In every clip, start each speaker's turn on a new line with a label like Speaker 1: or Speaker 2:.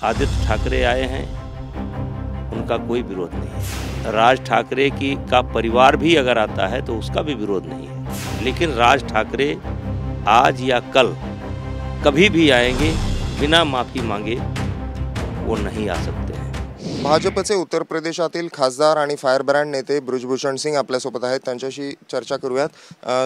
Speaker 1: आदित्य ठाकरे आए हैं, उनका कोई विरोध नहीं है। राज ठाकरे का परिवार भी अगर आता है तो उसका भी विरोध नहीं है। लेकिन राज ठाकरे आज या कल कभी भी आएंगे, बिना माफी मांगे वो नहीं आ सकते हैं।
Speaker 2: भाजपचे उत्तर प्रदेशातील खासदार आणि फायर ब्रँड नेते ब्रिजभूषण सिंह आपल्यासोबत आहेत, त्यांच्याशी चर्चा करूयात।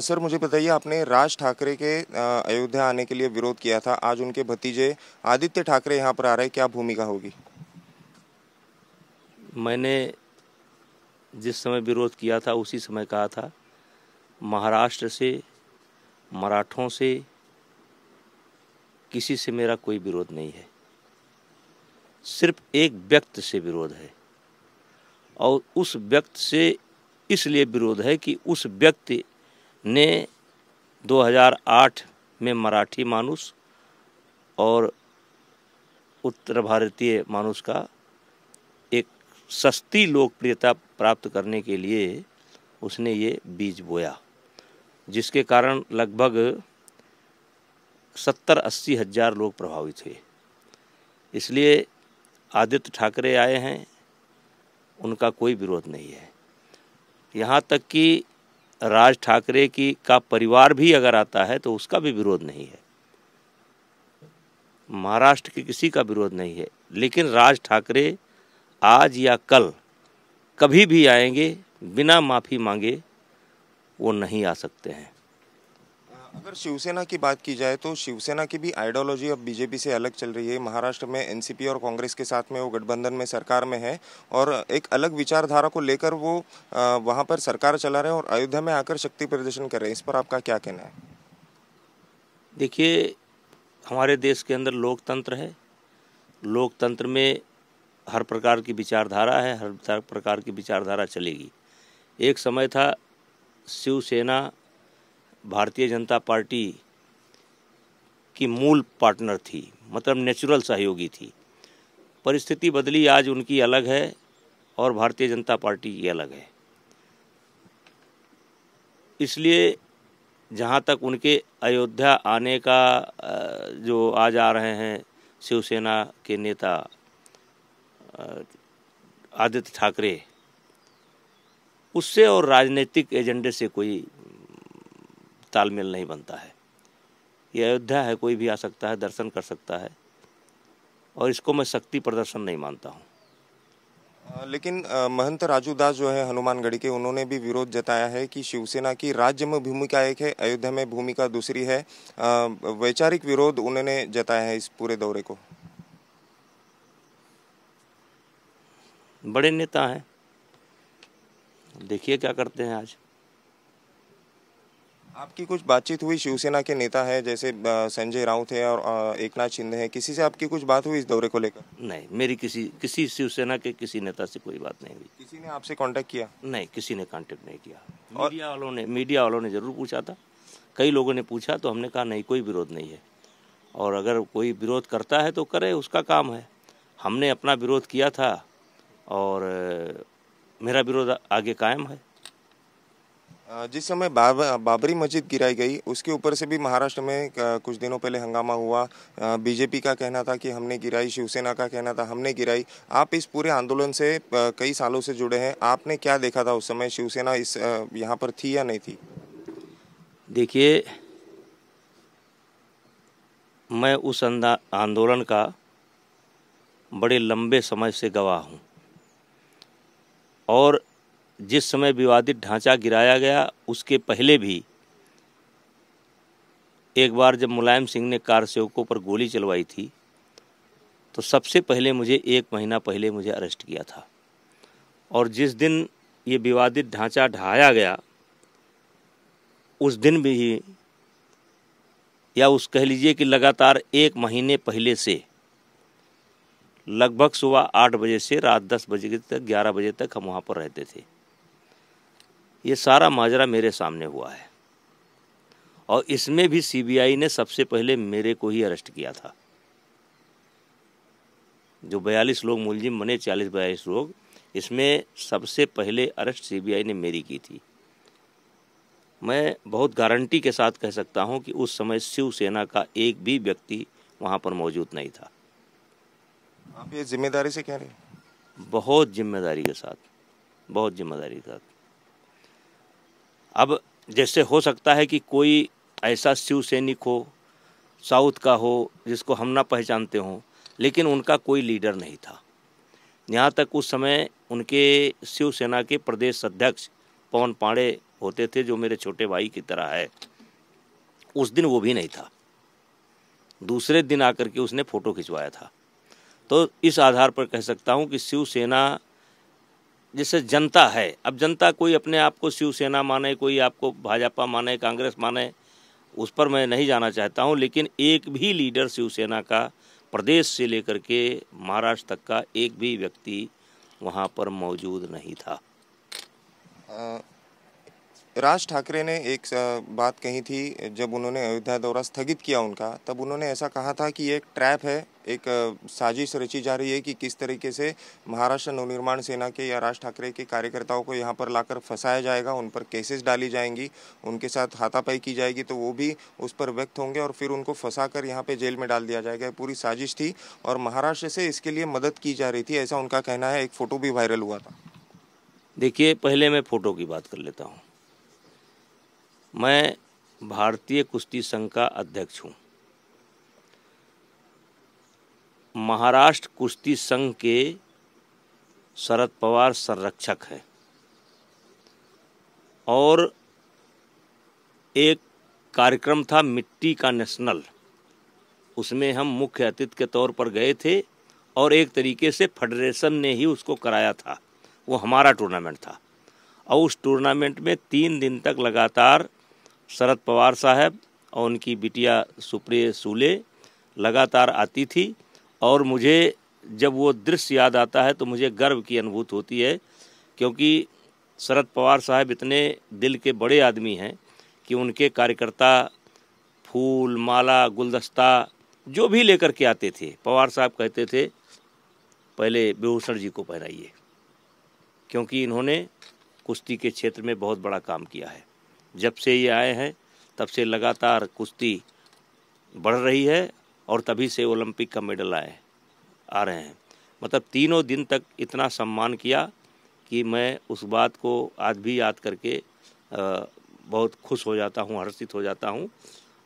Speaker 2: सर, मुझे बताइए, आपने राज ठाकरे के अयोध्या आने के लिए विरोध किया था, आज उनके भतीजे आदित्य ठाकरे यहाँ पर आ रहे हैं, क्या भूमिका होगी?
Speaker 1: मैंने जिस समय विरोध किया था उसी समय कहा था, महाराष्ट्र से, मराठों से किसी से मेरा कोई विरोध नहीं है। सिर्फ एक व्यक्ति से विरोध है, और उस व्यक्ति से इसलिए विरोध है कि उस व्यक्ति ने 2008 में मराठी मानुस और उत्तर भारतीय मानुस का एक सस्ती लोकप्रियता प्राप्त करने के लिए उसने ये बीज बोया, जिसके कारण लगभग 70-80 हज़ार लोग प्रभावित हुए। इसलिए आदित्य ठाकरे आए हैं, उनका कोई विरोध नहीं है। यहाँ तक कि राज ठाकरे का परिवार भी अगर आता है तो उसका भी विरोध नहीं है। महाराष्ट्र के किसी का विरोध नहीं है। लेकिन राज ठाकरे आज या कल कभी भी आएंगे, बिना माफ़ी मांगे वो नहीं आ सकते हैं।
Speaker 2: अगर शिवसेना की बात की जाए तो शिवसेना की भी आइडियोलॉजी अब बीजेपी से अलग चल रही है। महाराष्ट्र में एनसीपी और कांग्रेस के साथ में वो गठबंधन में सरकार में है, और एक अलग विचारधारा को लेकर वो वहां पर सरकार चला रहे हैं और अयोध्या में आकर शक्ति प्रदर्शन कर रहे हैं। इस पर आपका क्या कहना है?
Speaker 1: देखिए, हमारे देश के अंदर लोकतंत्र है। लोकतंत्र में हर प्रकार की विचारधारा है, हर प्रकार की विचारधारा चलेगी। एक समय था शिवसेना भारतीय जनता पार्टी की मूल पार्टनर थी, मतलब नेचुरल सहयोगी थी। परिस्थिति बदली, आज उनकी अलग है और भारतीय जनता पार्टी की अलग है। इसलिए जहाँ तक उनके अयोध्या आने का जो आज आ रहे हैं शिवसेना के नेता आदित्य ठाकरे, उससे और राजनीतिक एजेंडे से कोई तालमेल नहीं बनता है। ये अयोध्या है, कोई भी आ सकता है, दर्शन कर सकता है, और इसको मैं शक्ति प्रदर्शन नहीं मानता हूँ।
Speaker 2: लेकिन महंत राजू दास जो है हनुमानगढ़ी के, उन्होंने भी विरोध जताया है कि शिवसेना की राज्य में भूमिका एक है, अयोध्या में भूमिका दूसरी है। वैचारिक विरोध उन्होंने जताया है इस पूरे दौरे को।
Speaker 1: बड़े नेता हैं, देखिए क्या करते हैं। आज
Speaker 2: आपकी कुछ बातचीत हुई? शिवसेना के नेता है जैसे संजय राउत है और एकनाथ शिंदे है, किसी से आपकी कुछ बात हुई इस दौरे को लेकर?
Speaker 1: नहीं, मेरी किसी शिवसेना के किसी नेता से कोई बात नहीं हुई।
Speaker 2: किसी ने आपसे कांटेक्ट किया?
Speaker 1: नहीं, किसी ने कांटेक्ट नहीं किया। मीडिया वालों ने जरूर पूछा था, कई लोगों ने पूछा, तो हमने कहा नहीं, कोई विरोध नहीं है, और अगर कोई विरोध करता है तो करे, उसका काम है। हमने अपना विरोध किया था और मेरा विरोध आगे कायम है।
Speaker 2: जिस समय बाबरी मस्जिद गिराई गई, उसके ऊपर से भी महाराष्ट्र में कुछ दिनों पहले हंगामा हुआ। बीजेपी का कहना था कि हमने गिराई, शिवसेना का कहना था हमने गिराई। आप इस पूरे आंदोलन से कई सालों से जुड़े हैं, आपने क्या देखा था उस समय? शिवसेना यहाँ पर थी या नहीं थी?
Speaker 1: देखिए, मैं उस आंदोलन का बड़े लंबे समय से गवाह हूँ, और जिस समय विवादित ढांचा गिराया गया उसके पहले भी एक बार जब मुलायम सिंह ने कार सेवकों पर गोली चलवाई थी, तो सबसे पहले मुझे 1 महीना पहले मुझे अरेस्ट किया था। और जिस दिन ये विवादित ढांचा ढाया गया, उस दिन भी, या उस कह लीजिए कि लगातार 1 महीने पहले से लगभग सुबह 8 बजे से रात 10 बजे तक, 11 बजे तक हम वहाँ पर रहते थे। ये सारा माजरा मेरे सामने हुआ है, और इसमें भी सीबीआई ने सबसे पहले मेरे को ही अरेस्ट किया था। जो 42 लोग मुलजिम बने, 40-42 लोग, इसमें सबसे पहले अरेस्ट सीबीआई ने मेरी की थी। मैं बहुत गारंटी के साथ कह सकता हूं कि उस समय शिवसेना का एक भी व्यक्ति वहां पर मौजूद नहीं था।
Speaker 2: आप ये जिम्मेदारी से कह रहे हैं?
Speaker 1: बहुत जिम्मेदारी के साथ, बहुत जिम्मेदारी के साथ। अब जैसे हो सकता है कि कोई ऐसा शिव सैनिक हो, साउथ का हो, जिसको हम ना पहचानते हों, लेकिन उनका कोई लीडर नहीं था। यहाँ तक उस समय उनके शिवसेना के प्रदेश अध्यक्ष पवन पांडे होते थे, जो मेरे छोटे भाई की तरह है। उस दिन वो भी नहीं था, दूसरे दिन आकर के उसने फ़ोटो खिंचवाया था। तो इस आधार पर कह सकता हूँ कि शिवसेना जैसे जनता है, अब जनता कोई अपने आप को शिवसेना माने, कोई आपको भाजपा माने, कांग्रेस माने, उस पर मैं नहीं जाना चाहता हूँ, लेकिन एक भी लीडर शिवसेना का प्रदेश से लेकर के महाराष्ट्र तक का एक भी व्यक्ति वहाँ पर मौजूद नहीं था।
Speaker 2: राज ठाकरे ने एक बात कही थी जब उन्होंने अयोध्या दौरा स्थगित किया उनका, तब उन्होंने ऐसा कहा था कि एक ट्रैप है, एक साजिश रची जा रही है कि किस तरीके से महाराष्ट्र नवनिर्माण सेना के या राज ठाकरे के कार्यकर्ताओं को यहाँ पर लाकर फंसाया जाएगा, उन पर केसेस डाली जाएंगी, उनके साथ हाथापाई की जाएगी, तो वो भी उस पर व्यक्त होंगे और फिर उनको फंसाकर यहाँ पे जेल में डाल दिया जाएगा। पूरी साजिश थी और महाराष्ट्र से इसके लिए मदद की जा रही थी, ऐसा उनका कहना है। एक फ़ोटो भी वायरल हुआ था।
Speaker 1: देखिए, पहले मैं फ़ोटो की बात कर लेता हूँ। मैं भारतीय कुश्ती संघ का अध्यक्ष हूँ। महाराष्ट्र कुश्ती संघ के शरद पवार संरक्षक हैं और एक कार्यक्रम था मिट्टी का नेशनल, उसमें हम मुख्य अतिथि के तौर पर गए थे और एक तरीके से फेडरेशन ने ही उसको कराया था, वो हमारा टूर्नामेंट था। और उस टूर्नामेंट में 3 दिन तक लगातार शरद पवार साहब और उनकी बिटिया सुप्रिया सुले लगातार आती थी और मुझे जब वो दृश्य याद आता है तो मुझे गर्व की अनुभूति होती है, क्योंकि शरद पवार साहब इतने दिल के बड़े आदमी हैं कि उनके कार्यकर्ता फूल, माला, गुलदस्ता जो भी लेकर के आते थे, पवार साहब कहते थे पहले विभूषण जी को पहनाइए, क्योंकि इन्होंने कुश्ती के क्षेत्र में बहुत बड़ा काम किया है। जब से ये आए हैं तब से लगातार कुश्ती बढ़ रही है और तभी से ओलंपिक का मेडल आ रहे हैं। मतलब 3 दिन तक इतना सम्मान किया कि मैं उस बात को आज भी याद करके बहुत खुश हो जाता हूँ, हर्षित हो जाता हूँ।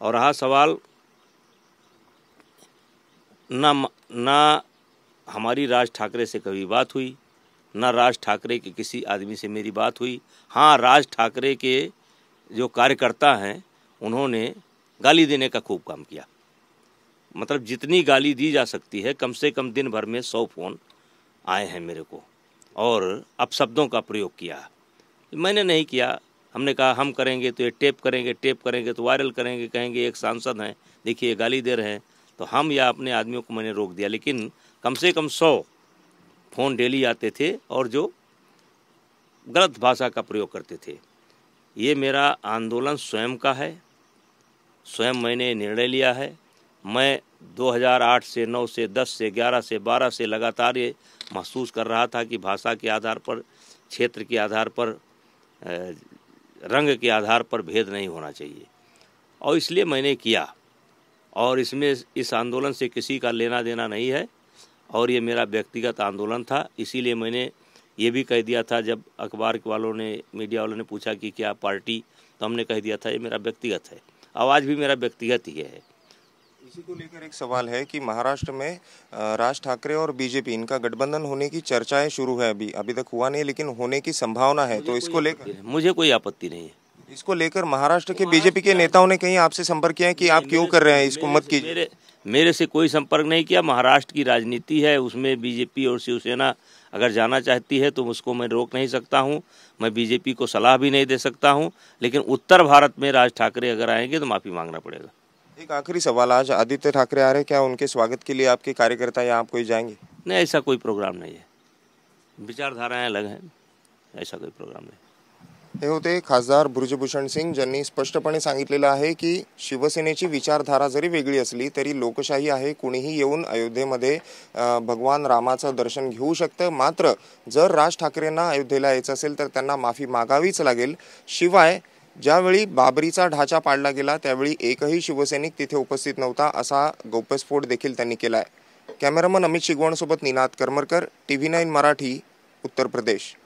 Speaker 1: और रहा सवाल, ना हमारी राज ठाकरे से कभी बात हुई, ना राज ठाकरे के किसी आदमी से मेरी बात हुई। हाँ, राज ठाकरे के जो कार्यकर्ता हैं उन्होंने गाली देने का खूब काम किया। मतलब जितनी गाली दी जा सकती है, कम से कम दिन भर में 100 फ़ोन आए हैं मेरे को और अपशब्दों का प्रयोग किया। मैंने नहीं किया, हमने कहा हम करेंगे तो ये टेप करेंगे तो वायरल करेंगे, कहेंगे एक सांसद हैं, देखिए गाली दे रहे हैं, तो हम या अपने आदमियों को मैंने रोक दिया। लेकिन कम से कम 100 फ़ोन डेली आते थे और जो गलत भाषा का प्रयोग करते थे। ये मेरा आंदोलन स्वयं का है, स्वयं मैंने निर्णय लिया है। मैं 2008 से 9 से 10 से 11 से 12 से लगातार ये महसूस कर रहा था कि भाषा के आधार पर, क्षेत्र के आधार पर, रंग के आधार पर भेद नहीं होना चाहिए और इसलिए मैंने किया। और इसमें इस आंदोलन से किसी का लेना देना नहीं है और ये मेरा व्यक्तिगत आंदोलन था। इसीलिए मैंने ये भी कह दिया था, जब अखबार वालों ने, मीडिया वालों ने पूछा कि क्या पार्टी, तो हमने कह दिया था ये मेरा व्यक्तिगत है, आवाज़ भी मेरा व्यक्तिगत ही है।
Speaker 2: इसी को लेकर एक सवाल है कि महाराष्ट्र में राज ठाकरे और बीजेपी, इनका गठबंधन होने की चर्चाएं शुरू है, अभी तक हुआ नहीं, लेकिन होने की संभावना है, तो इसको लेकर
Speaker 1: मुझे कोई आपत्ति नहीं है।
Speaker 2: इसको लेकर महाराष्ट्र के बीजेपी के नेताओं ने कहीं आपसे संपर्क किया है कि आप क्यों कर रहे हैं, इसको मत कीजिए?
Speaker 1: मेरे से कोई संपर्क नहीं किया। महाराष्ट्र की राजनीति है, उसमें बीजेपी और शिवसेना अगर जाना चाहती है तो उसको मैं रोक नहीं सकता हूं, मैं बीजेपी को सलाह भी नहीं दे सकता हूं, लेकिन उत्तर भारत में राज ठाकरे अगर आएंगे तो माफ़ी मांगना पड़ेगा।
Speaker 2: एक आखिरी सवाल, आज आदित्य ठाकरे आ रहे हैं, क्या उनके स्वागत के लिए आपके कार्यकर्ता या आप कोई जाएंगे?
Speaker 1: नहीं, ऐसा कोई प्रोग्राम नहीं है, विचारधाराएं अलग हैं, ऐसा कोई प्रोग्राम नहीं।
Speaker 2: हे होते खासदार बृजभूषण सिंग, ज्यांनी स्पष्टपणे सांगितलेलं आहे की शिवसेनेची विचारधारा जरी वेगळी असली तरी लोकशाही आहे, कुणीही येऊन अयोध्येमध्ये भगवान रामाचं दर्शन घेऊ शकतं, मात्र जर राज ठाकरेंना अयोध्येला यायचं असेल तर त्यांना माफी मागावीच लागेल। शिवाय ज्यावेळी बाबरीचा ढाचा पाडला गेला त्यावेळी एकही शिवसैनिक तिथे उपस्थित नव्हता, असा गौप्यस्फोट देखील त्यांनी केलाय। Cameraman Amit शिगवणसोबत Ninad Karmarkar, TV9 Marathi, Uttar Pradesh.